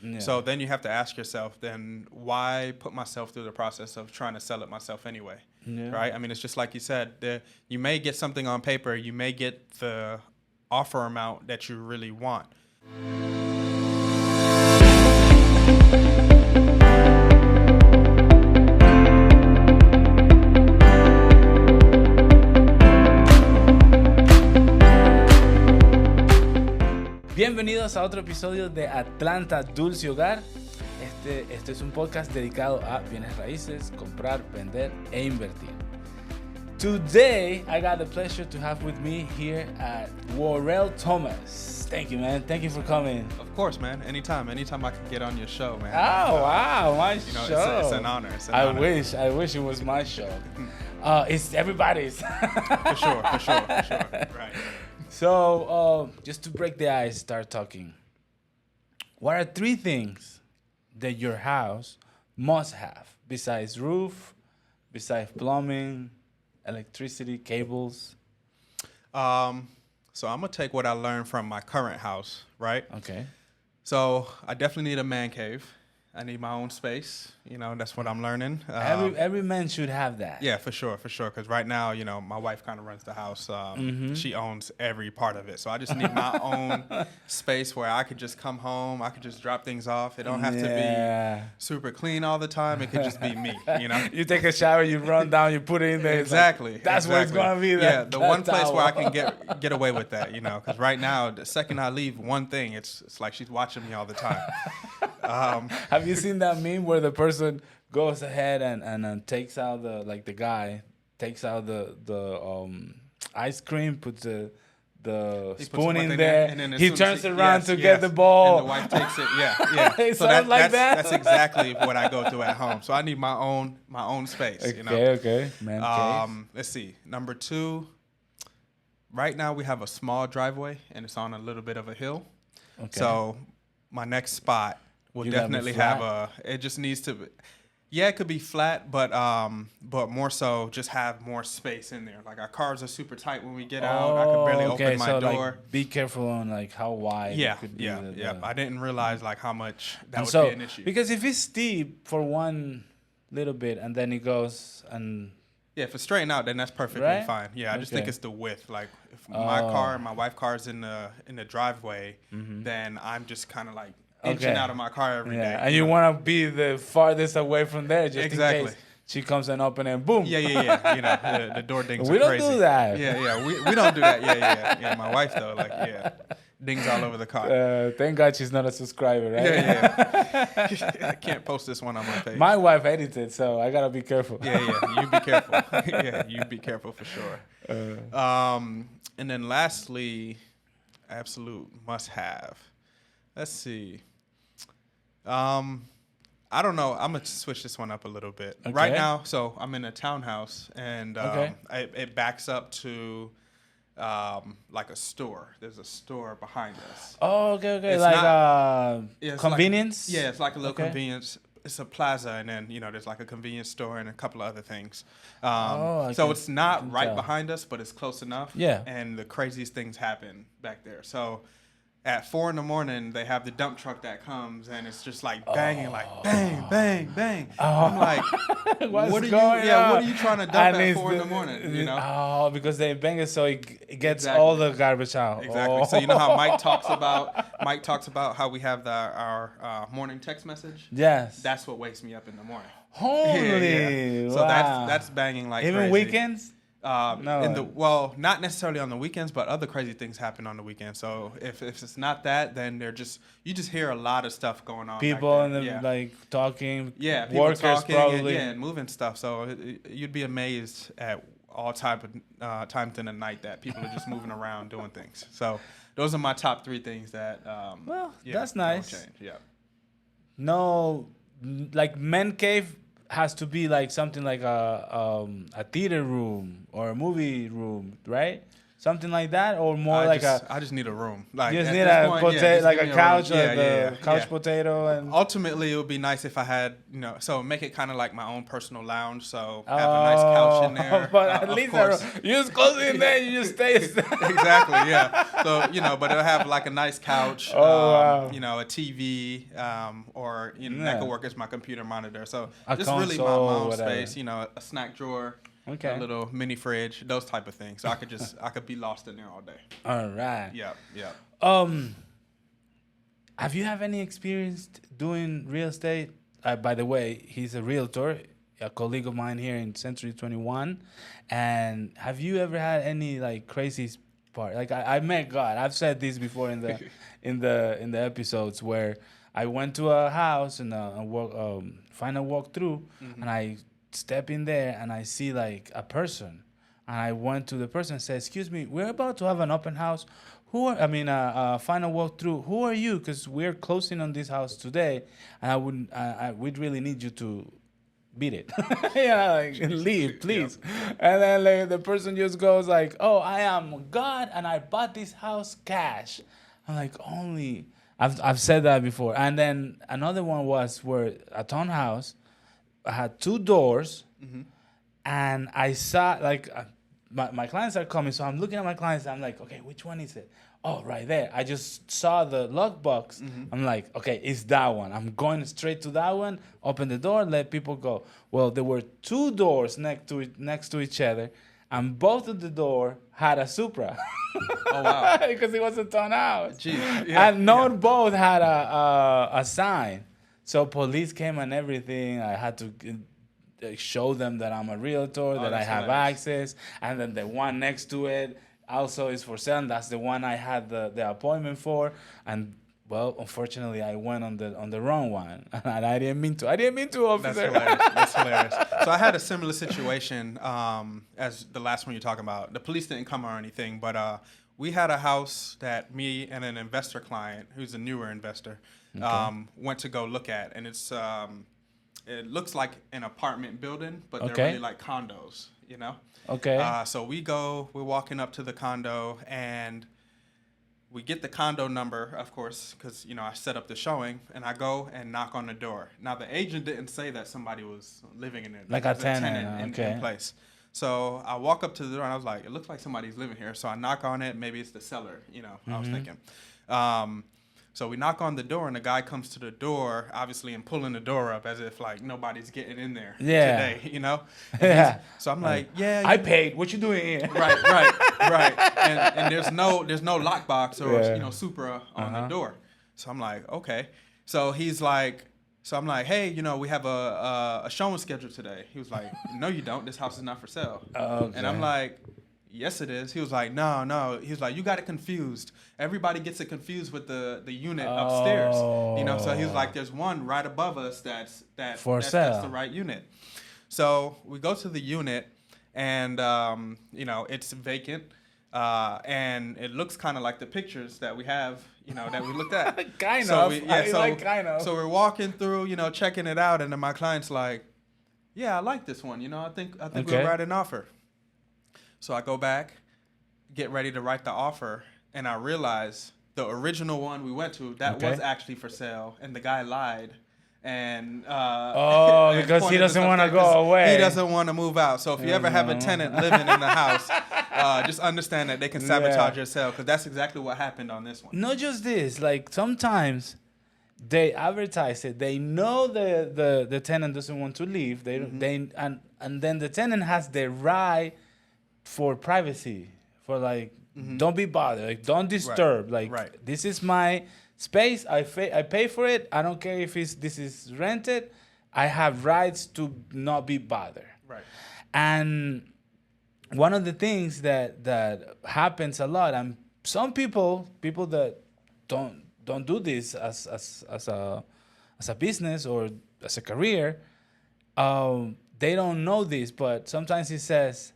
Yeah. So then you have to ask yourself, then why put myself through the process of trying to sell it myself anyway? Yeah. Right? I mean, it's just like you said, you may get something on paper, you may get the offer amount that you really want. Bienvenidos a otro episodio de Atlanta Dulce Hogar. Este es un podcast dedicado a bienes raíces, comprar, vender e invertir. Today, I got the pleasure to have with me here at Worrell Thomas. Thank you, man. Thank you for coming. Of course, man. Anytime I can get on your show, man. Oh, wow, my show. It's an honor. I wish it was my show. It's everybody's. For sure. Right. So, just to break the ice, start talking. What are 3 things that your house must have besides roof, besides plumbing, electricity, cables? So I'm gonna take what I learned from my current house, right? Okay. So I definitely need a man cave. I need my own space. That's what I'm learning. Every man should have that. Yeah, for sure. Because right now, my wife kind of runs the house. She owns every part of it. So I just need my own space where I could just come home. I could just drop things off. It don't have to be super clean all the time. It could just be me, You take a shower, you run down, you put it in there. Exactly. That's what it's going to be. The one place where I can get away with that, because right now, the second I leave one thing, it's like she's watching me all the time. Have you seen that meme where the person goes ahead and takes out the guy takes out the ice cream, puts the spoon in there, and then he turns around to get the ball, and the wife takes it. Yeah. It sounds like that. That's exactly what I go through at home. So I need my own space. Okay. Man cave. Let's see. Number 2. Right now we have a small driveway and it's on a little bit of a hill. Okay. So my next spot will definitely have it just needs to. Yeah, it could be flat, but more so just have more space in there. Like our cars are super tight when we get out. I could barely open my door. Like, be careful on how wide. Yeah, it could be yeah. I didn't realize how much that would be an issue. Because if it's steep for one little bit and then it goes and if it's straightened out, then that's perfectly fine. Yeah, I just think it's the width. Like if my car and my wife's car's in the driveway, then I'm just kind of like inching out of my car every day. And you want to be the farthest away from there just in case she comes and opens and boom. Yeah. The door dings we are crazy. don't do that. Yeah. We don't do that. Yeah. My wife though, dings all over the car. Thank God she's not a subscriber, right? Yeah. I can't post this one on my page. My wife edited, so I gotta be careful. Yeah. You be careful. You be careful for sure. And then lastly, absolute must have. Let's see. I don't know. I'm gonna switch this one up a little bit. Okay. Right now, so I'm in a townhouse, and it backs up to like a store. There's a store behind us. Oh, okay. It's Like convenience. It's like a little convenience. It's a plaza, and then there's like a convenience store and a couple of other things. So it's not right behind us, but it's close enough. Yeah. And the craziest things happen back there. So at 4 a.m, they have the dump truck that comes, and it's just like banging, like bang, bang, bang. I'm like, what are you trying to dump at 4 a.m? Oh, because they bang it so it gets all the garbage out. Exactly. So you know how Mike talks about how we have our morning text message? Yes. That's what wakes me up in the morning. Holy. Yeah. So that's banging like even crazy. Weekends? No. Not necessarily on the weekends, but other crazy things happen on the weekends. So if it's not that, then you just hear a lot of stuff going on. People like talking. Yeah, people workers talking probably. and moving stuff. So you'd be amazed at all times in the night that people are just moving around doing things. So those are my top 3 things that. That's nice. Change. Yeah. No, like man cave has to be like something like a theater room or a movie room, right? something like that, or more I just need a room. Like, you just need a potato, like a couch, couch potato. And ultimately, it would be nice if I had, so make it kind of like my own personal lounge. So have a nice couch in there. But at least you just close it in there, you just stay. Exactly, yeah. So but it'll have like a nice couch, wow. A TV, or that could work as my computer monitor. So just console, really my own space. A snack drawer. Okay. A little mini fridge, those type of things. So I could be lost in there all day. All right. Yeah. Have you have any experience doing real estate? By the way, he's a realtor, a colleague of mine here in Century 21. And have you ever had any like crazy part? Like I met God. I've said this before in the in the episodes where I went to a house and final walkthrough, and I step in there and I see like a person, and I went to the person and said, "Excuse me, we're about to have an open house. Final walkthrough. Who are you? Because we're closing on this house today, and we'd really need you to beat it, leave, please." Yeah. And then like, the person just goes like, "Oh, I am God, and I bought this house cash." I'm like, I've said that before. And then another one was where a townhouse. I had 2 doors, and I saw like my clients are coming, so I'm looking at my clients. And I'm like, okay, which one is it? Oh, right there. I just saw the lockbox. I'm like, okay, it's that one. I'm going straight to that one. Open the door, let people go. Well, there were 2 doors next to each other, and both of the door had a Supra. Oh wow! Because it was a townhouse. Jeez. Yeah, and not both had a sign. So police came and everything. I had to show them that I'm a realtor, that I have access. And then the one next to it also is for sale. And that's the one I had the appointment for. And well, unfortunately, I went on the wrong one, and I didn't mean to. Officer. That's hilarious. So I had a similar situation as the last one you're talking about. The police didn't come or anything, but we had a house that me and an investor client, who's a newer investor, went to go look at, and it looks like an apartment building, but they're really like condos, Okay. So we're walking up to the condo, and we get the condo number, of course, because I set up the showing, and I go and knock on the door. Now the agent didn't say that somebody was living in there, like a tenant in place. So I walk up to the door, and I was like, it looks like somebody's living here. So I knock on it. Maybe it's the seller, I was thinking. So we knock on the door, and the guy comes to the door, obviously, and pulling the door up as if like nobody's getting in there today, Yeah. So I'm like, yeah. I paid. What you doing here? Right. And there's no lockbox or Supra on the door. So I'm like, okay. So he's like. So I'm like, hey, we have a showing scheduled today. He was like, no, you don't. This house is not for sale. Okay. And I'm like, yes, it is. He was like, no. He was like, you got it confused. Everybody gets it confused with the unit upstairs. So he was like, there's one right above us that's for sale. That's the right unit. So we go to the unit, and it's vacant. And it looks kind of like the pictures that we have, that we looked at. kind of. So we're walking through, checking it out, and then my client's like, "Yeah, I like this one. I think we'll write an offer." So I go back, get ready to write the offer, and I realize the original one we went to was actually for sale, and the guy lied. And because he doesn't want to go away. He doesn't want to move out. So if you ever have a tenant living in the house, just understand that they can sabotage your sale, because that's exactly what happened on this one. Not just this, like sometimes they advertise it. They know the tenant doesn't want to leave. And then the tenant has the right for privacy, for like don't be bothered, like don't disturb, this is my space. I pay for it. I don't care if this is rented. I have rights to not be bothered. Right. And one of the things that happens a lot, and some people that don't do this as a business or as a career, they don't know this. But sometimes it says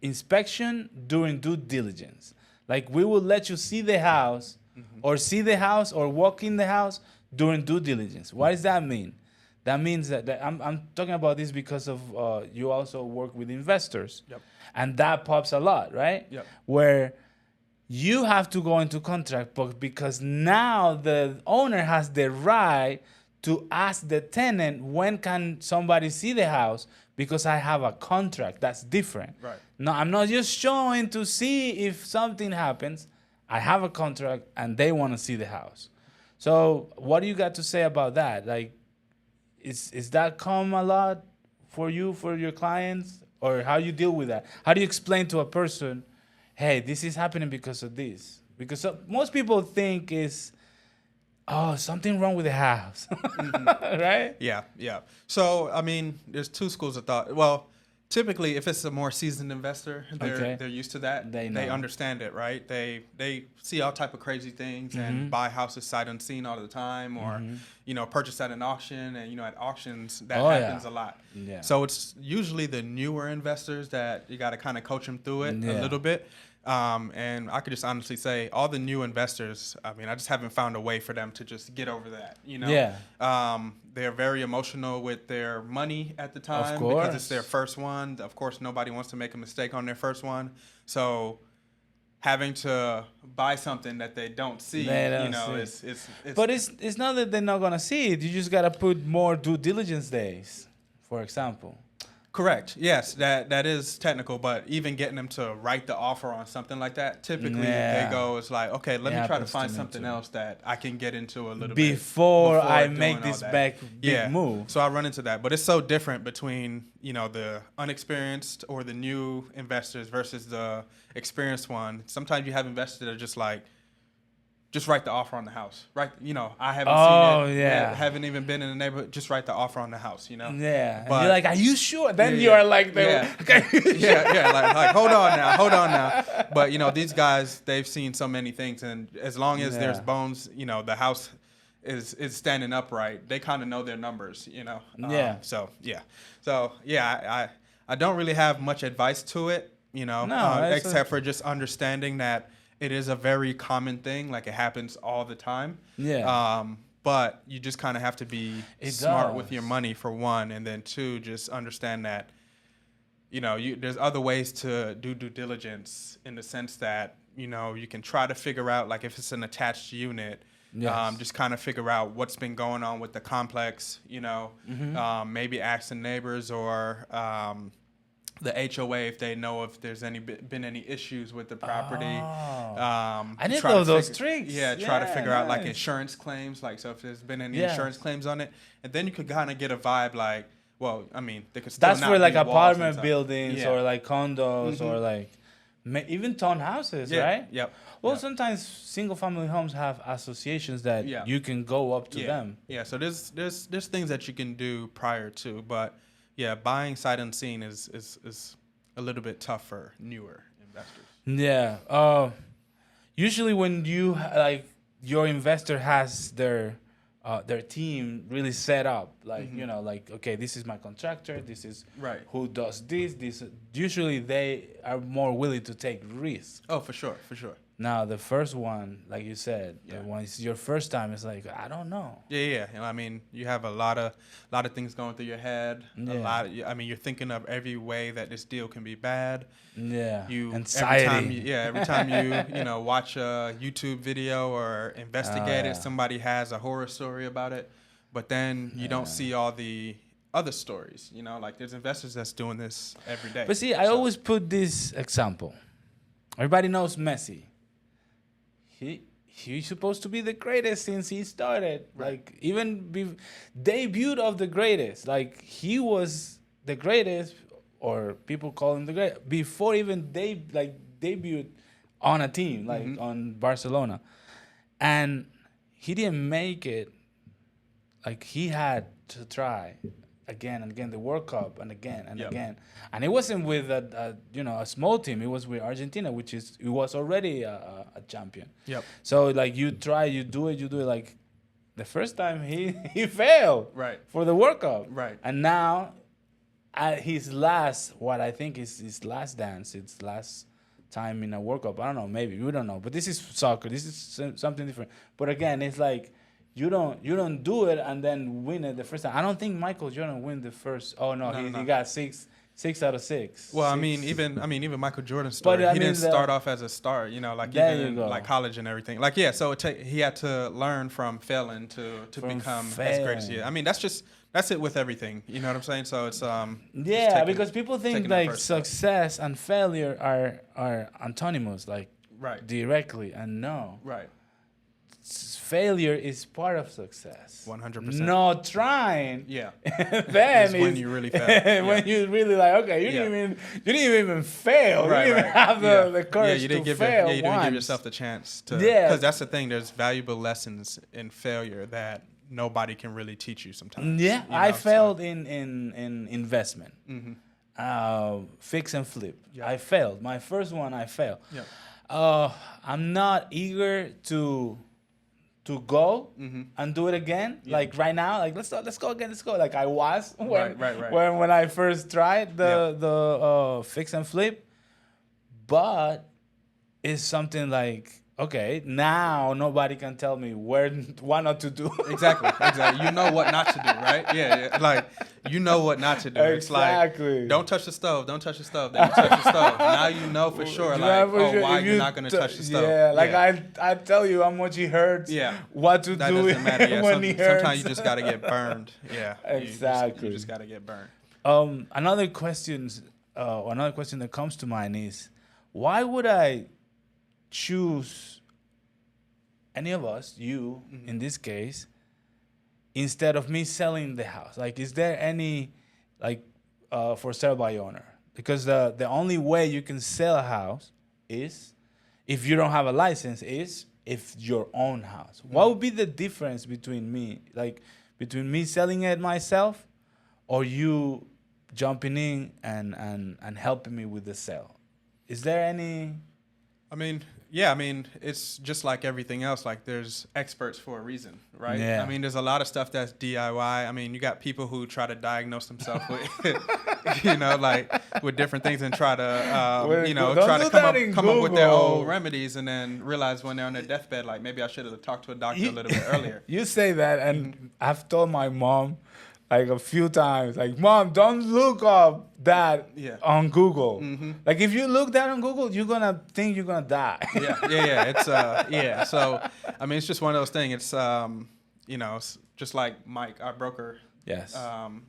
inspection during due diligence. Like, we will let you see the house or walk in the house during due diligence. What does that mean? that means that I'm talking about this because of you also work with investors. Yep. And that pops a lot, right? Yep. Where you have to go into contract because now the owner has the right to ask the tenant, when can somebody see the house, because I have a contract. That's different. Right. No, I'm not just showing to see if something happens. I have a contract and they want to see the house. So what do you got to say about that? Like, is that come a lot for you, for your clients? Or how you deal with that? How do you explain to a person, hey, this is happening because of this? Because most people think is, oh, something wrong with the house, right? Yeah, yeah. So, I mean, there's two schools of thought. Well, typically, if it's a more seasoned investor, they're used to that. They understand it, right? They see all type of crazy things and buy houses sight unseen all the time, or purchase at an auction, and at auctions that happens a lot. Yeah. So it's usually the newer investors that you got to kind of coach them through it a little bit. And I could just honestly say, all the new investors, I mean, I just haven't found a way for them to just get over that, Yeah. They're very emotional with their money at the time because it's their first one. Of course, nobody wants to make a mistake on their first one. So having to buy something that they don't see, it's But it's not that they're not going to see it. You just got to put more due diligence days, for example. Correct. Yes, that is technical, but even getting them to write the offer on something like that, typically they go, it's like, okay, let me try to find something else that I can get into a little bit before I make this big move. So I run into that, but it's so different between the unexperienced or the new investors versus the experienced one. Sometimes you have investors that are just like, just write the offer on the house, right? I haven't seen it. Yeah. Haven't even been in the neighborhood. Just write the offer on the house, Yeah. But and you're like, are you sure? Then you are like, like hold on now. But these guys, they've seen so many things, and as long as there's bones, the house is standing upright. They kind of know their numbers, I don't really have much advice to it, except for just understanding that it is a very common thing. Like, it happens all the time. Yeah. But you just kind of have to be smart with your money, for one. And then two, just understand that, there's other ways to do due diligence, in the sense that, you can try to figure out, like, if it's an attached unit, just kind of figure out what's been going on with the complex, maybe ask the neighbors or the HOA if they know if there's been any issues with the property. I didn't know those tricks. Try to figure out like insurance claims, like, so if there's been any insurance claims on it, and then you could kind of get a vibe like, well, I mean, they could still that's not for like be apartment buildings or like condos or like even townhouses, right? Yep. Well, sometimes single family homes have associations that you can go up to them. Yeah. So there's things that you can do prior to, but yeah, buying sight unseen is a little bit tough for newer investors. Yeah. Usually when you your investor has their team really set up, like like, okay, this is my contractor, this is who does this. Usually they are more willing to take risks. Oh, for sure. Now the first one, like you said, when it's your first time, it's like, I don't know. Yeah. I mean, you have a lot of things going through your head. I mean, you're thinking of every way that this deal can be bad. Yeah. Anxiety. Every time you watch a YouTube video or investigate it, somebody has a horror story about it, but then you don't see all the other stories. Like, there's investors that's doing this every day. But see, I always put this example. Everybody knows Messi. He's supposed to be the greatest since he started. Right. Like, even debuted of the greatest. Like, he was the greatest, or people call him the greatest, before even debuted on a team, like on Barcelona. And he didn't make it. Like, he had to try again and again, the World Cup, and again and again. And it wasn't with a small team. It was with Argentina, it was already a champion. Yep. So like, you do it. Like, the first time he failed for the World Cup. Right. And now at his last, what I think is his last dance, it's last time in a World Cup. I don't know, maybe we don't know. But this is soccer. This is something different. But again, it's like, you don't do it and then win it the first time. I don't think Michael Jordan win the first. Oh no, he got 6 out of 6. Well, Six. even Michael Jordan's story, he didn't start off as a star, like even in like college and everything. Like so he had to learn from failing to become as great as he is. I mean, that's it with everything. You know what I'm saying? So it's because people think like success and failure are antonymous, like directly, and no. Right. Failure is part of success. 100%. Not trying. Yeah. Then is when you really fail. When you really like, okay, you didn't even fail. Right, you didn't even have the courage you didn't to give fail. you didn't give yourself the chance to. Because that's the thing. There's valuable lessons in failure that nobody can really teach you sometimes. Yeah, I failed in investment. Fix and flip. Yeah. I failed. My first one, I failed. Yeah. I'm not eager to go and do it again. Yeah. Like right now, like let's go again. Let's go. Like I was when I first tried the fix and flip, but it's something like, okay, now nobody can tell me what not to do. Exactly. You know what not to do, right? Yeah. Like you know what not to do. Exactly. It's like don't touch the stove. Then you touch the stove. Now you know for sure. Why you're not gonna touch the stove? Yeah. Like I tell you how much it hurts. Yeah. What to that do doesn't matter. Yeah. when it hurts. Sometimes you just gotta get burned. Yeah. Exactly. You just gotta get burned. Another question that comes to mind is, why would I choose any of us, you in this case, instead of me selling the house? Like, is there any for sale by owner? Because the only way you can sell a house is if you don't have a license, is if your own house. What would be the difference between me selling it myself or you jumping in and helping me with the sale? Is there any? I mean, it's just like everything else. Like, there's experts for a reason, right? Yeah. I mean, there's a lot of stuff that's DIY. I mean, you got people who try to diagnose themselves with, with different things and try to, come up with their own remedies, and then realize when they're on their deathbed, like, maybe I should have talked to a doctor a little bit earlier. You say that, and I've told my mom, like a few times, like, Mom, don't look up that on Google. Like, if you look that on Google, you're gonna think you're gonna die. It's So, I mean, it's just one of those things. It's it's just like Mike, our broker. Yes.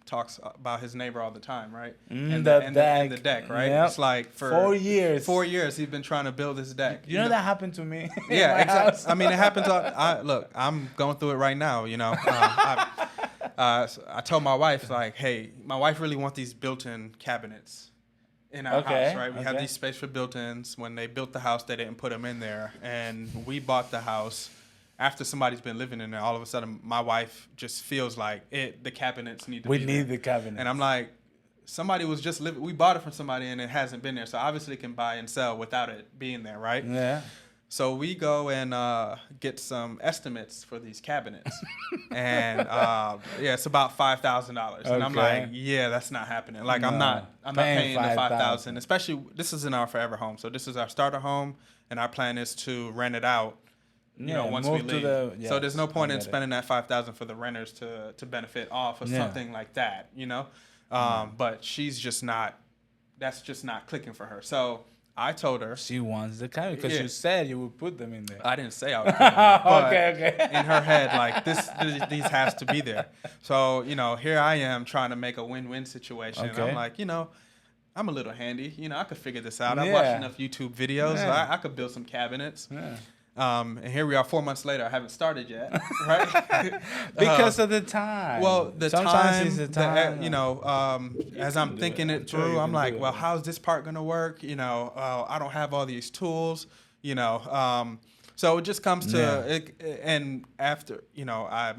Talks about his neighbor all the time, right? And the deck, right? Yep. It's like for 4 years. 4 years he's been trying to build this deck. You know that happened to me. Yeah, exactly. I mean, it happens. Look, I'm going through it right now. I told my wife, like, hey, my wife really wants these built-in cabinets in our house, right? We have these space for built-ins. When they built the house, they didn't put them in there. And we bought the house after somebody's been living in there. All of a sudden, my wife just feels like the cabinets need to be there. We need the cabinets. And I'm like, somebody was just living. We bought it from somebody, and it hasn't been there. So obviously, it can buy and sell without it being there, right? Yeah. So we go and get some estimates for these cabinets, and it's about $5,000. And I'm like, that's not happening. Like, I'm not paying the $5,000. Especially, this is in our forever home, so this is our starter home, and our plan is to rent it out. Once we leave. So there's no point in spending that $5,000 for the renters to benefit off of something like that, But she's just not. That's just not clicking for her. So I told her she wants the cabinet because you said you would put them in there. I didn't say I would put them in, but okay. in her head, like, these has to be there. So here I am trying to make a win-win situation. Okay. I'm like, I'm a little handy. I could figure this out. I've watched enough YouTube videos. Yeah. I could build some cabinets. Yeah. And here we are 4 months later. I haven't started yet, right? Because of the time. Well, Sometimes it's the time. As I'm thinking it through, I'm like, well, how's this part gonna work? I don't have all these tools. So it just comes to it. And after, I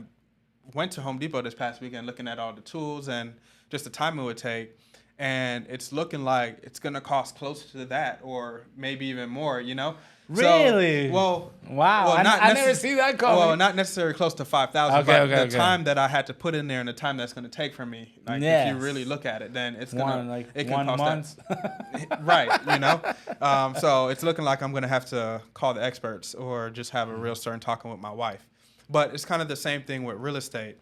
went to Home Depot this past weekend looking at all the tools and just the time it would take. And it's looking like it's gonna cost close to that, or maybe even more. Really? So, wow. I never see that coming. Well, not necessarily close to $5,000, but the time that I had to put in there and the time that's going to take for me. Like, if you really look at it, then it's gonna it can 1 cost month. Right. So it's looking like I'm going to have to call the experts or just have a real stern talking with my wife. But it's kind of the same thing with real estate.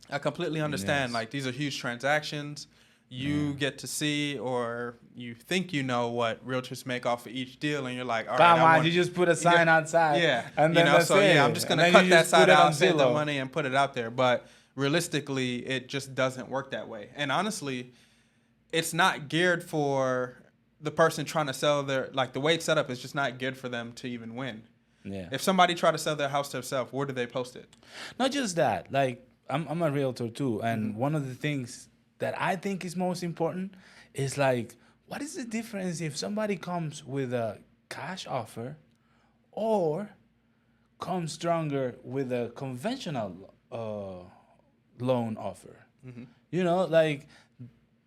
I completely understand. Yes. Like, these are huge transactions. You get to see, or you think you know what realtors make off of each deal, and you're like, all right, Come on, you just put a sign outside. Yeah, And then that's it. I'm just gonna cut that side out, save the money, and put it out there. But realistically, it just doesn't work that way. And honestly, it's not geared for the person trying to sell their, like, the way it's set up is just not geared for them to even win. Yeah. If somebody tried to sell their house to themselves, where do they post it? Not just that. Like, I'm a realtor too, and one of the things that I think is most important is, like, what is the difference if somebody comes with a cash offer or comes stronger with a conventional loan offer? You know, like,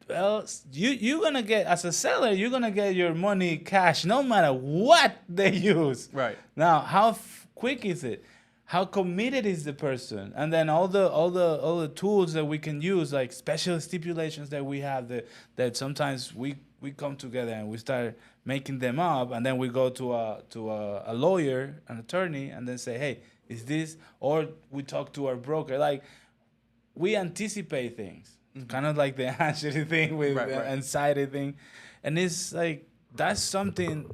well, you're going to get, as a seller, you're going to get your money cash no matter what they use. Right. Now, how quick is it? How committed is the person? And then all the tools that we can use, like special stipulations that we have, that sometimes we come together and we start making them up, and then we go to a lawyer, an attorney, and then say, hey, is this? Or we talk to our broker. Like, we anticipate things, kind of like the anxiety thing with the anxiety thing, and it's like, that's something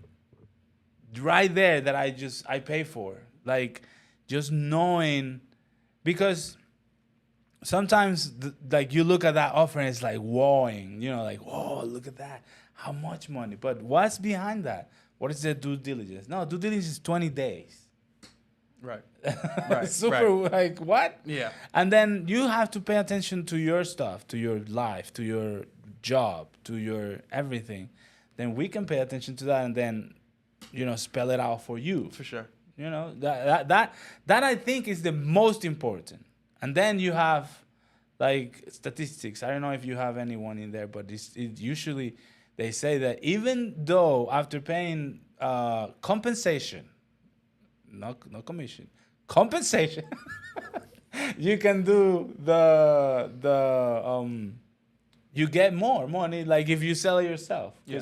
right there that I pay for, like. Just knowing, because sometimes like you look at that offer and it's like wowing, you know, like, whoa, look at that, how much money? But what's behind that? What is the due diligence? No, due diligence is 20 days. Right. Super, like, what? Yeah. And then you have to pay attention to your stuff, to your life, to your job, to your everything. Then we can pay attention to that and then, you know, spell it out for you. For sure. You know, that I think is the most important. And then you have, like, statistics. I don't know if you have anyone in there, but it usually they say that even though after paying compensation, no commission, compensation, you can do you get more money, like, if you sell it yourself. Yeah.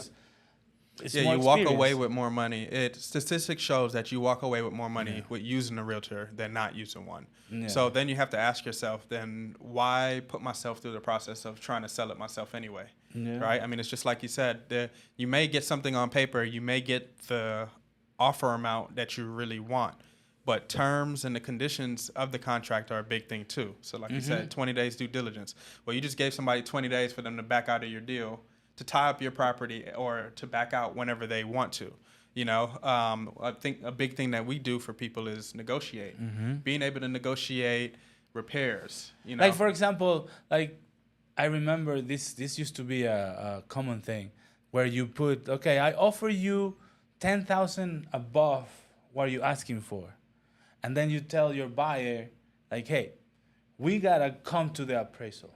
You walk away with more money. Statistics shows that you walk away with more money with using a realtor than not using one. Yeah. So then you have to ask yourself, then why put myself through the process of trying to sell it myself anyway? Yeah. Right? I mean, it's just like you said, you may get something on paper, you may get the offer amount that you really want, but terms and the conditions of the contract are a big thing too. So like you said, 20 days due diligence. Well, you just gave somebody 20 days for them to back out of your deal, to tie up your property, or to back out whenever they want to. You know, I think a big thing that we do for people is negotiate. Being able to negotiate repairs. You know, like, for example, like, I remember this used to be a common thing where you put, okay, I offer you 10,000 above what you're asking for, and then you tell your buyer, like, hey, we gotta come to the appraisal.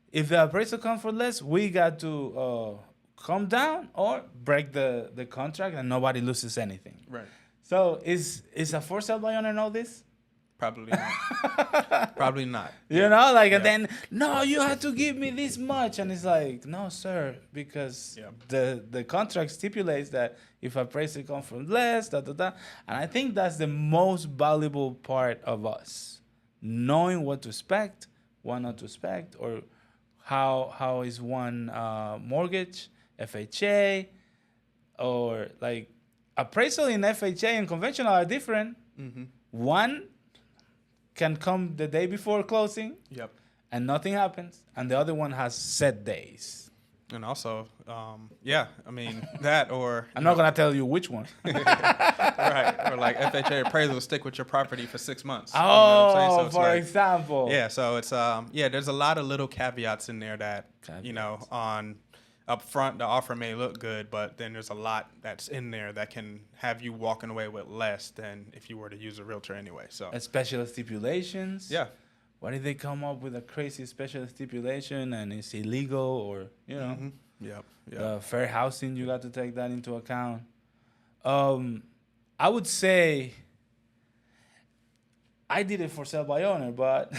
If the appraisal comes for less, we got to come down or break the contract, and nobody loses anything. Right. So is a for sale by owner know this? Probably not. Probably not. You know, like, and then, no, you have to give me this much. And it's like, no, sir, because the contract stipulates that if appraisal comes from less, And I think that's the most valuable part of us, knowing what to expect, what not to expect, or how is one mortgage, FHA, or, like, appraisal in FHA and conventional are different. One can come the day before closing, and nothing happens, and the other one has set days. And also, I mean, that, or... I'm not going to tell you which one. Right. Or like FHA appraisal will stick with your property for 6 months. Oh, you know what I'm saying? So for example. Yeah, so it's, there's a lot of little caveats in there that, you know, on up front, the offer may look good, but then there's a lot that's in there that can have you walking away with less than if you were to use a realtor anyway. So special stipulations. Yeah. Why did they come up with a crazy special stipulation and it's illegal, or, you know, fair housing, you got to take that into account. I would say I did it for sale by owner, but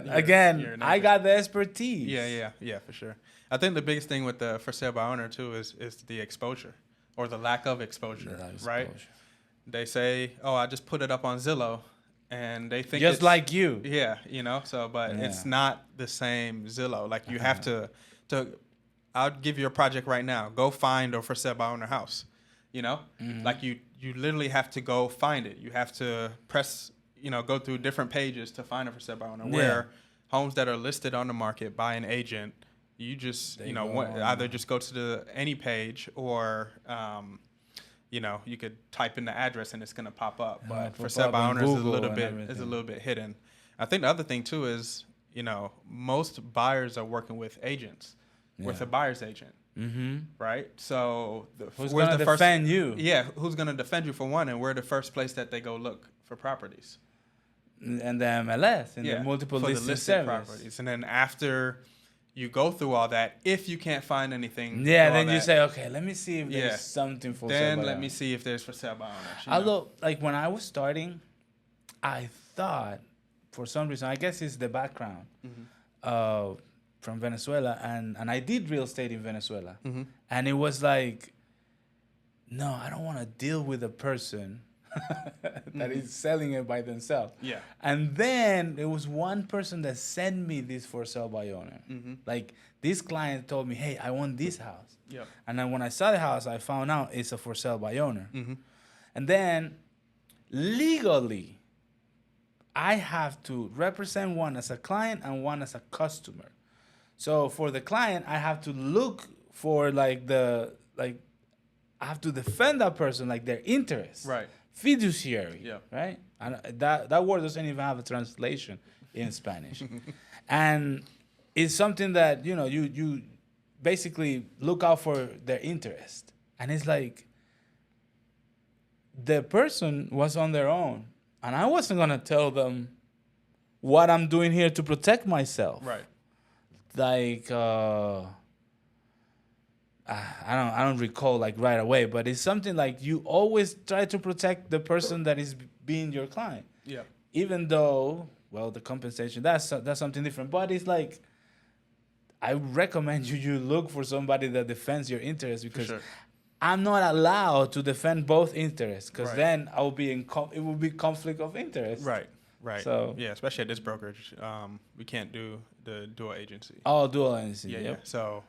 again, I got the expertise. Yeah, for sure. I think the biggest thing with the for sale by owner too is the exposure, or the lack of exposure, right? They say, oh, I just put it up on Zillow. and they think just like you. Yeah, you know. So, but it's not the same Zillow. Like you have to. I'll give you a project right now. Go find a for sale by owner house. You know, like you literally have to go find it. You have to press. You know, go through different pages to find a for sale by owner. Where homes that are listed on the market by an agent, you just either just go to any page or. You know, you could type in the address and it's gonna pop up. But for sale by owners is a little bit hidden. I think the other thing too is, you know, most buyers are working with agents, with a buyer's agent, right? So who's gonna defend you? Yeah, who's gonna defend you for one, and we're the first place that they go look for properties. And the MLS and the multiple listed service. Properties, and then after. You go through all that. If you can't find anything, then you say, okay, let me see if there's something for sale. Then let me see if there's for sale by owners. Although, like when I was starting, I thought for some reason, I guess it's the background from Venezuela, and I did real estate in Venezuela, and it was like, no, I don't want to deal with a person that is selling it by themselves. Yeah. And then there was one person that sent me this for sale by owner. Like this client told me, hey, I want this house. Yeah. And then when I saw the house, I found out it's a for sale by owner. And then legally, I have to represent one as a client and one as a customer. So for the client, I have to look for I have to defend that person, like their interests. Right. Fiduciary, right? And that word doesn't even have a translation in Spanish. And it's something that, you know, you basically look out for their interest. And it's like the person was on their own. And I wasn't going to tell them what I'm doing here to protect myself. Right. Like, I don't recall like right away, but it's something like you always try to protect the person that is being your client. Yeah. Even though, well, the compensation that's something different. But it's like I recommend you look for somebody that defends your interests because I'm not allowed to defend both interests because then I will be it will be conflict of interest. Right. Right. So yeah, especially at this brokerage, we can't do the dual agency. Oh, dual agency. Yeah. So.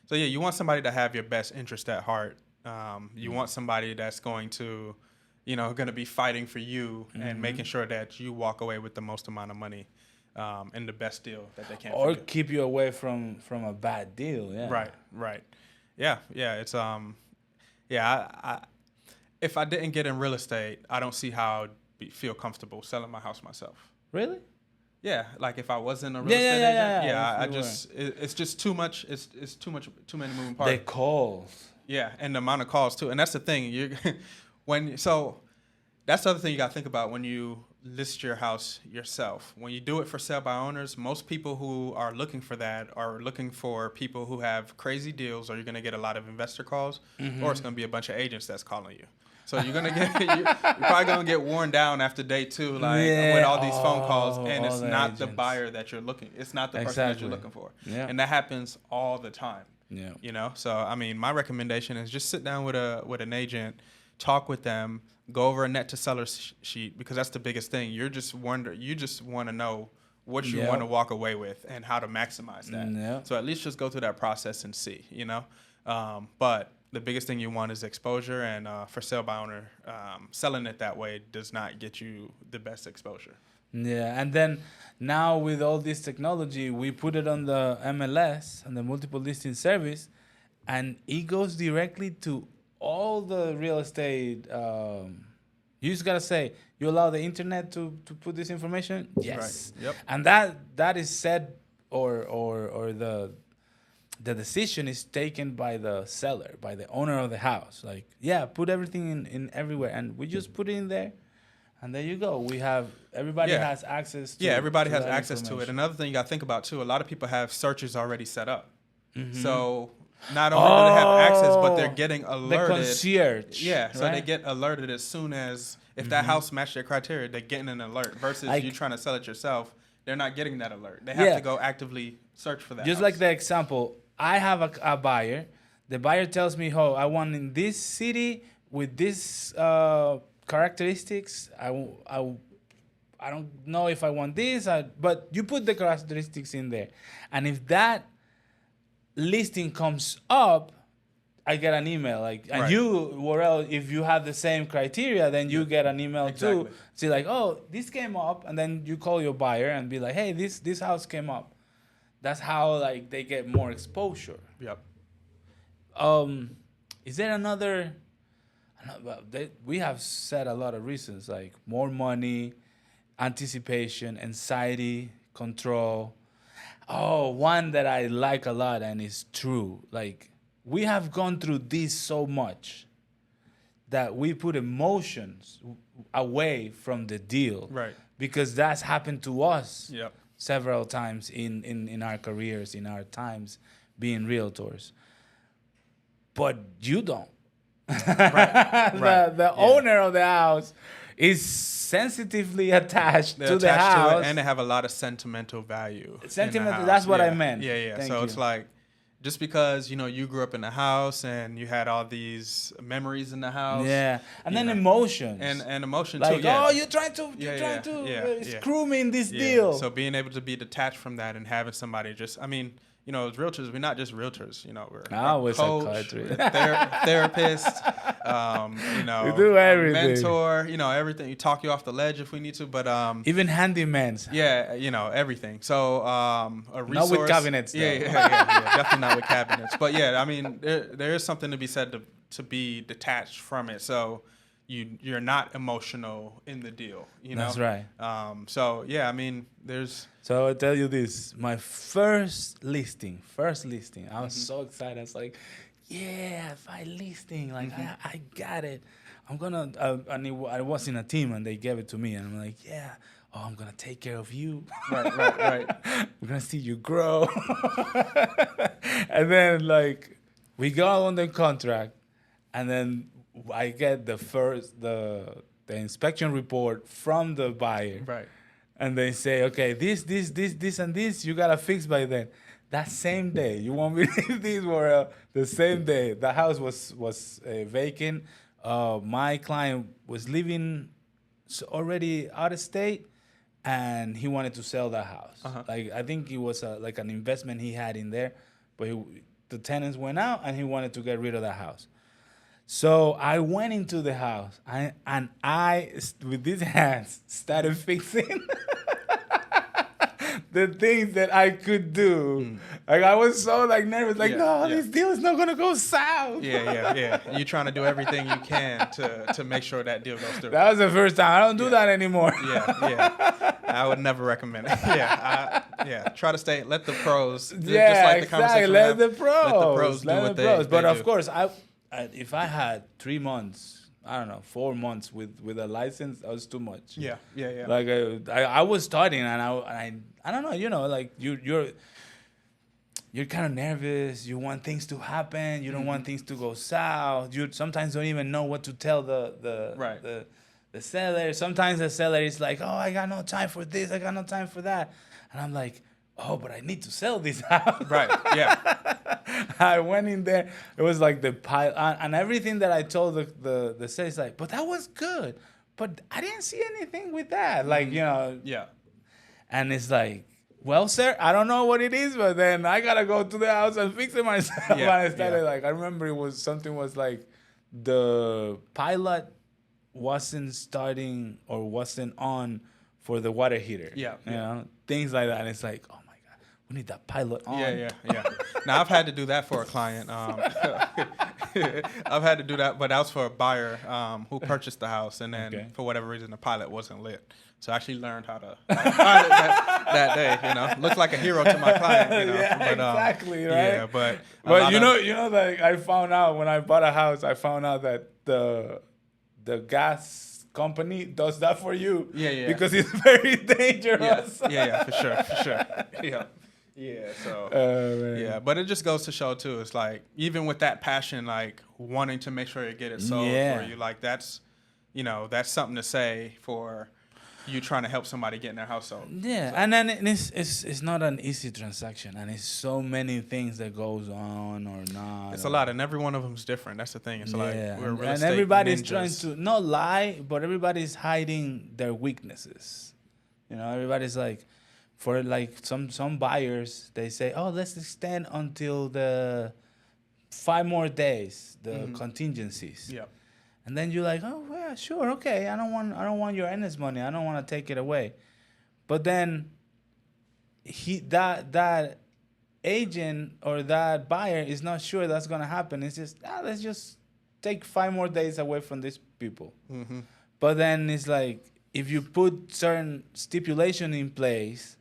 So yeah, you want somebody to have your best interest at heart. You want somebody that's going to, going to be fighting for you and making sure that you walk away with the most amount of money and the best deal that they can. Or keep you away from a bad deal. Yeah. Right. Yeah. It's if I didn't get in real estate, I don't see how I'd feel comfortable selling my house myself. Really? Yeah, like if I wasn't a real estate agent, it's just too much. It's too many moving parts. The calls. Yeah, and the amount of calls too, and that's the thing. That's the other thing you got to think about when you list your house yourself. When you do it for sale by owners, most people who are looking for that are looking for people who have crazy deals, or you're going to get a lot of investor calls, or it's going to be a bunch of agents that's calling you. So you're probably gonna get worn down after day 2, with all these phone calls, and it's not agents. The buyer that you're looking. It's not the person that you're looking for, and that happens all the time. Yeah, So I mean, my recommendation is just sit down with an agent, talk with them, go over a net to seller sheet because that's the biggest thing. You just want to know what you want to walk away with and how to maximize that. So at least just go through that process and see. But the biggest thing you want is exposure, and for sale by owner, selling it that way does not get you the best exposure. Yeah, and then now with all this technology, we put it on the MLS, on the multiple listing service, and it goes directly to all the real estate. You just gotta say, you allow the internet to put this information? Yes. Right. Yep. And that is said or the decision is taken by the seller, by the owner of the house. Like, put everything in everywhere, and we just put it in there, and there you go. Everybody has access to it. Yeah, everybody has access to it. Another thing you got to think about, too, a lot of people have searches already set up. So not only do they have access, but they're getting alerted. The concierge. Yeah, so they get alerted as soon as, if that house matched their criteria, they're getting an alert. Versus you trying to sell it yourself, they're not getting that alert. They have to go actively search for that Just house. Like the example, I have a buyer. The buyer tells me, I want in this city with this characteristics. I I don't know if I want this, but you put the characteristics in there. And if that listing comes up, I get an email. Like, and you, Worrell, if you have the same criteria, then you get an email too. See, like, oh, this came up, and then you call your buyer and be like, hey, this house came up. That's how like they get more exposure. Yep. Is there another? We have said a lot of reasons like more money, anticipation, anxiety, control. Oh, one that I like a lot and is true. Like, we have gone through this so much that we put emotions away from the deal. Right. Because that's happened to us Yep. several times in our careers, in our times being realtors. But you don't. The owner of the house is sensitively attached to the house, and they have a lot of sentimental value. That's what I meant. Yeah. So it's like, just because you grew up in the house and you had all these memories in the house. Yeah, and then emotions and emotion like, too. Yeah. Oh, you're trying to screw me in this deal. So being able to be detached from that and having somebody just, I mean, as realtors, we're not just realtors. We're coach, therapist. We do everything. Mentor. Everything. You talk you off the ledge if we need to, but even handymans. Yeah, everything. So a resource. Not with cabinets. Though. Yeah, definitely not with cabinets. But yeah, I mean, there is something to be said to be detached from it. So you're not emotional in the deal. That's right. So yeah, I mean, there's. So I'll tell you this: my first listing, I was so excited. I was like, "Yeah, my listing! Like I got it. I'm gonna." I was in a team, and they gave it to me, and I'm like, "Yeah, I'm gonna take care of you. Right. We're gonna see you grow." And then like we go on the contract, and then I get the inspection report from the buyer. Right. And they say, okay, this, and this, you gotta fix by then. That same day, you won't believe these were the same day. The house was vacant. My client was living already out of state, and he wanted to sell the house. Like, I think it was like an investment he had in there, but the tenants went out, and he wanted to get rid of the house. So I went into the house, and I, with these hands, started fixing the things that I could do. Like, I was so like nervous, like, this deal is not gonna go south. Yeah. You're trying to do everything you can to make sure that deal goes through. That was the first time. I don't do that anymore. Yeah. I would never recommend it. Try to let the pros. Just like the conversation let the pros do what they But do. of course, if I had 3 months, I don't know, 4 months with a license, that was too much. Yeah. Like I was starting, and I don't know, like you're kind of nervous. You want things to happen. You don't want things to go south. You sometimes don't even know what to tell the seller. Sometimes the seller is like, oh, I got no time for this. I got no time for that. And I'm like, oh, but I need to sell this house. Right, yeah. I went in there. It was like the pile. And everything that I told the seller is like, but that was good. But I didn't see anything with that. Like, Yeah. And it's like, well, sir, I don't know what it is, but then I got to go to the house and fix it myself. And I started I remember something was like the pilot wasn't starting or wasn't on for the water heater. Yeah. Things like that. And it's like, oh my God, we need that pilot on. Yeah. Now, I've had to do that for a client. I've had to do that, but that was for a buyer who purchased the house, and then for whatever reason, the pilot wasn't lit. So I actually learned how to pilot that day. Looked like a hero to my client. Yeah, but, exactly, right? Yeah, but like I found out when I bought a house, I found out that the gas company does that for you. Yeah. Because it's very dangerous. Yeah, for sure. Yeah. So but it just goes to show too. It's like, even with that passion, like wanting to make sure you get it sold for you, like that's something to say for you trying to help somebody get in their house sold. Yeah, so. And then it's not an easy transaction, and it's so many things that goes on or not. It's a lot, and every one of them is different. That's the thing. It's like we're real estate and everybody's ninjas. trying to not lie, but everybody's hiding their weaknesses. You know, everybody's like, for like some buyers, they say, oh, let's extend until the 5 more days, the contingencies. Yeah. And then you're like, oh yeah, sure, okay. I don't want your earnest money. I don't want to take it away. But then that agent or that buyer is not sure that's gonna happen. It's just let's just take 5 more days away from these people. Mm-hmm. But then it's like, if you put certain stipulation in place,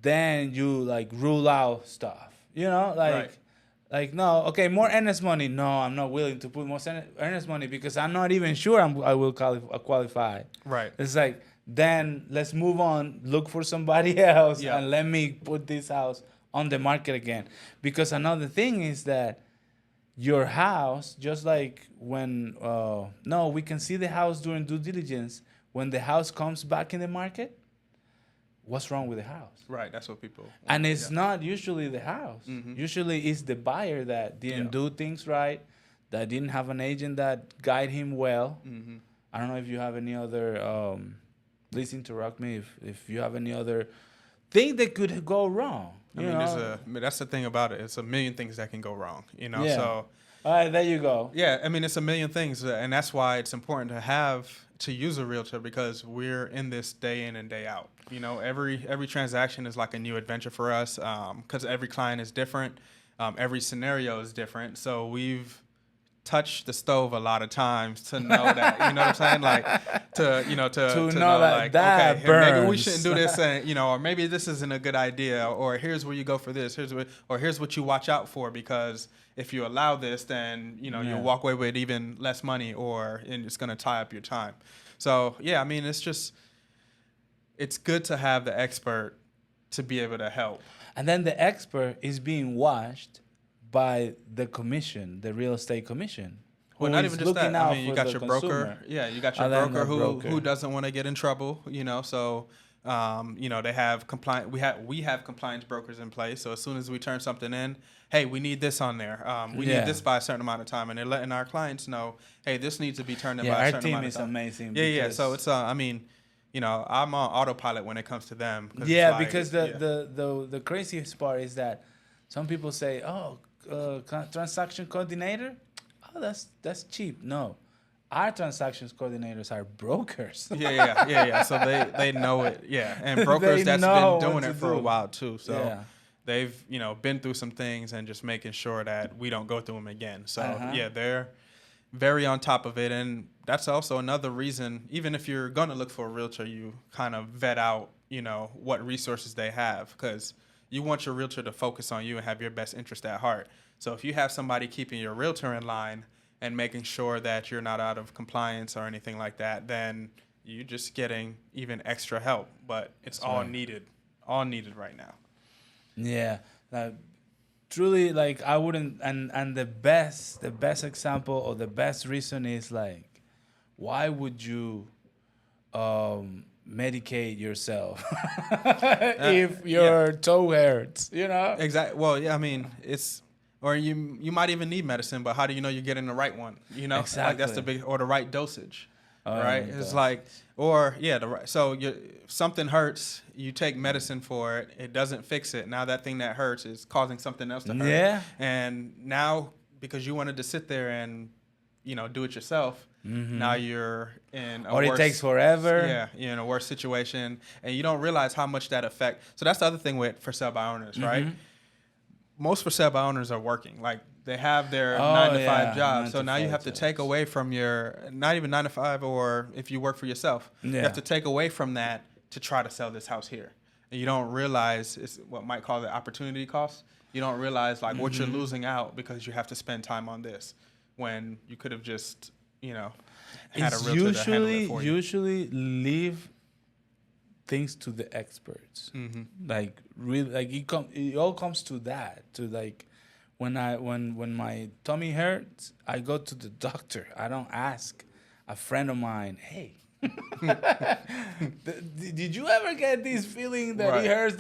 then you like rule out stuff. You know, like no, okay, more earnest money. No, I'm not willing to put more earnest money because I'm not even sure I will qualify. Right. It's like, then let's move on, look for somebody else, Yeah. and let me put this house on the market again. Because another thing is that your house, just like when, no, we can see the house during due diligence. When the house comes back in the market, what's wrong with the house? Right, that's what people... And it's not usually the house. Mm-hmm. Usually it's the buyer that didn't do things right, that didn't have an agent that guide him well. Mm-hmm. I don't know if you have any other... please interrupt me if you have any other thing that could go wrong. I mean, that's the thing about it. It's a million things that can go wrong, you know? Yeah. So, all right, there you go. yeah, I mean, it's a million things. And that's why it's important to use a realtor, because we're in this day in and day out. You know, every transaction is like a new adventure for us, because every client is different. Every scenario is different. So we've touch the stove a lot of times to know that, you know what I'm saying? Like to know that okay, burns. maybe we shouldn't do this, and or maybe this isn't a good idea, or here's where you go for this, here's what you watch out for, because if you allow this, then you'll walk away with even less money, and it's going to tie up your time. So yeah, I mean, it's good to have the expert to be able to help. And then the expert is being watched by the commission, the real estate commission. Well, not even just that. I mean, you got your broker. Yeah, you got your broker who doesn't want to get in trouble. So they have compliance. We have compliance brokers in place. So as soon as we turn something in, hey, we need this on there. We need this by a certain amount of time, and they're letting our clients know, hey, this needs to be turned in by a certain amount of time. Our team is amazing. Yeah. So it's I mean, I'm on autopilot when it comes to them. Yeah, because the craziest part is that some people say, oh, transaction coordinator, oh, that's cheap. No, our transactions coordinators are brokers. Yeah. So they know it. Yeah, and brokers that's been doing it for a while too. So they've been through some things and just making sure that we don't go through them again. So they're very on top of it, and that's also another reason. Even if you're gonna look for a realtor, you kind of vet out what resources they have, because you want your realtor to focus on you and have your best interest at heart. So if you have somebody keeping your realtor in line and making sure that you're not out of compliance or anything like that, then you're just getting even extra help. But it's all needed right now. Yeah, truly, like I wouldn't. And the best example or the best reason is like, why would you medicate yourself if your toe hurts, Exactly. Well, yeah, I mean, or you might even need medicine, but how do you know you're getting the right one? Exactly. Like that's or the right dosage, right? It's like, so something hurts, you take medicine for it, it doesn't fix it. Now that thing that hurts is causing something else to hurt. Yeah. And now, because you wanted to sit there and do it yourself, now you're in a worse... Or it takes forever. Yeah, you're in a worse situation, and you don't realize how much that affects... So that's the other thing with for sale by owners, right? Most for sale by owners are working. Like, they have their 9 to 5 job. So now you have to take away from your... Not even 9 to 5, or if you work for yourself. You have to take away from that to try to sell this house here. And you don't realize it's what might call the opportunity cost. You don't realize, like, what you're losing out because you have to spend time on this, when you could have just... had a realtor to handle it for you. Usually leave things to the experts. Like really, like it all comes to that. To like when my tummy hurts, I go to the doctor. I don't ask a friend of mine, hey, did you ever get this feeling that it hurts,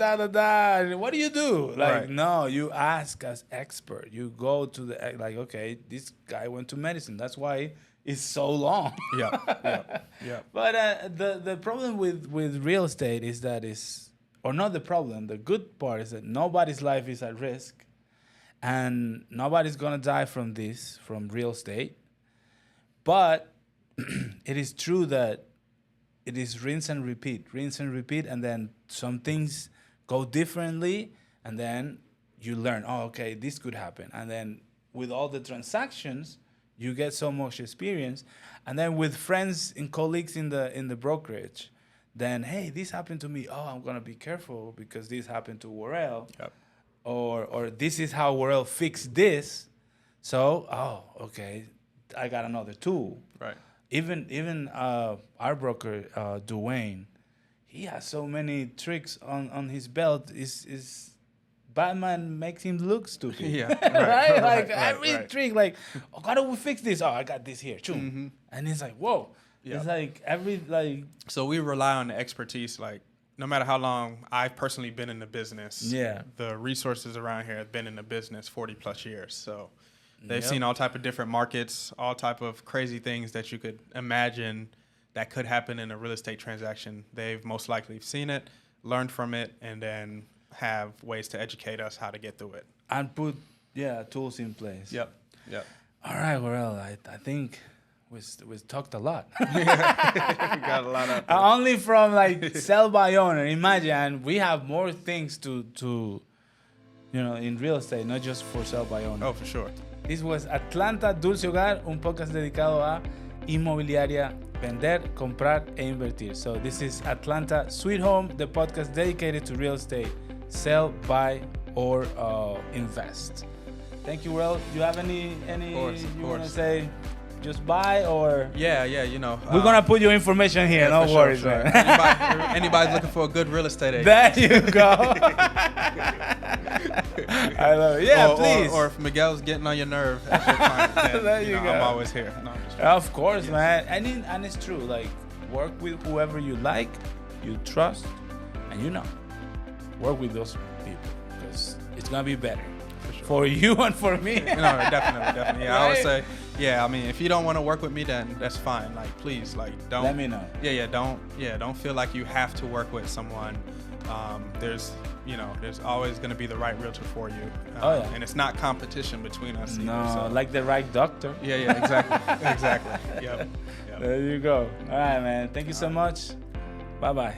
what do you do? Like, no, you ask as expert. You go to the, like, okay, this guy went to medicine. That's why is so long. Yeah. But the problem with real estate is that or not the problem, the good part is that nobody's life is at risk, and nobody's gonna die from real estate. But it is true that it is rinse and repeat, and then some things go differently, and then you learn, oh, okay, this could happen. And then with all the transactions, you get so much experience. And then with friends and colleagues in the brokerage, then, hey, this happened to me. Oh, I'm going to be careful because this happened to Worrell. Yep. Or this is how Worrell fixed this. So, okay, I got another tool. Right. Even our broker, Dwayne, he has so many tricks on his belt. Is Batman makes him look stupid. Yeah. Right? Like every trick, like, oh, how do we fix this? Oh, I got this here. Mm-hmm. And it's like, whoa. Yeah. It's like So we rely on the expertise, like no matter how long I've personally been in the business. Yeah. The resources around here have been in the business 40 plus years. So they've seen all type of different markets, all type of crazy things that you could imagine that could happen in a real estate transaction. They've most likely seen it, learned from it, and then have ways to educate us how to get through it. And put tools in place. Yep. All right, Worrell, I think we talked a lot. We got a lot of only from like sell by owner. Imagine we have more things to in real estate, not just for sell by owner. Oh, for sure. This was Atlanta Dulce Hogar, un podcast dedicado a inmobiliaria, vender, comprar e invertir. So this is Atlanta Sweet Home, the podcast dedicated to real estate, sell, buy, or invest. Thank you, Worrell. Do you have any Of you want to course. say? Just buy or Yeah, we're gonna put your information here. No worries, sure. man. Anybody's looking for a good real estate agent. There you go. I love it. Yeah, please. Or if Miguel's getting on your nerve as your client, then, There you go. I'm always here. No, I'm just Of course, man. And it's true. Like, work with whoever you like, you trust, and work with those people because it's gonna be better for you and for me. Definitely. Yeah, Right? I would say, I mean, if you don't want to work with me, then that's fine. Like, please, like, don't. Let me know. Don't feel like you have to work with someone. There's always going to be the right realtor for you. And it's not competition between us. No, either, so. like the right doctor. Yeah, exactly. Yep. There you go. All right, man. Thank you so much. Bye-bye.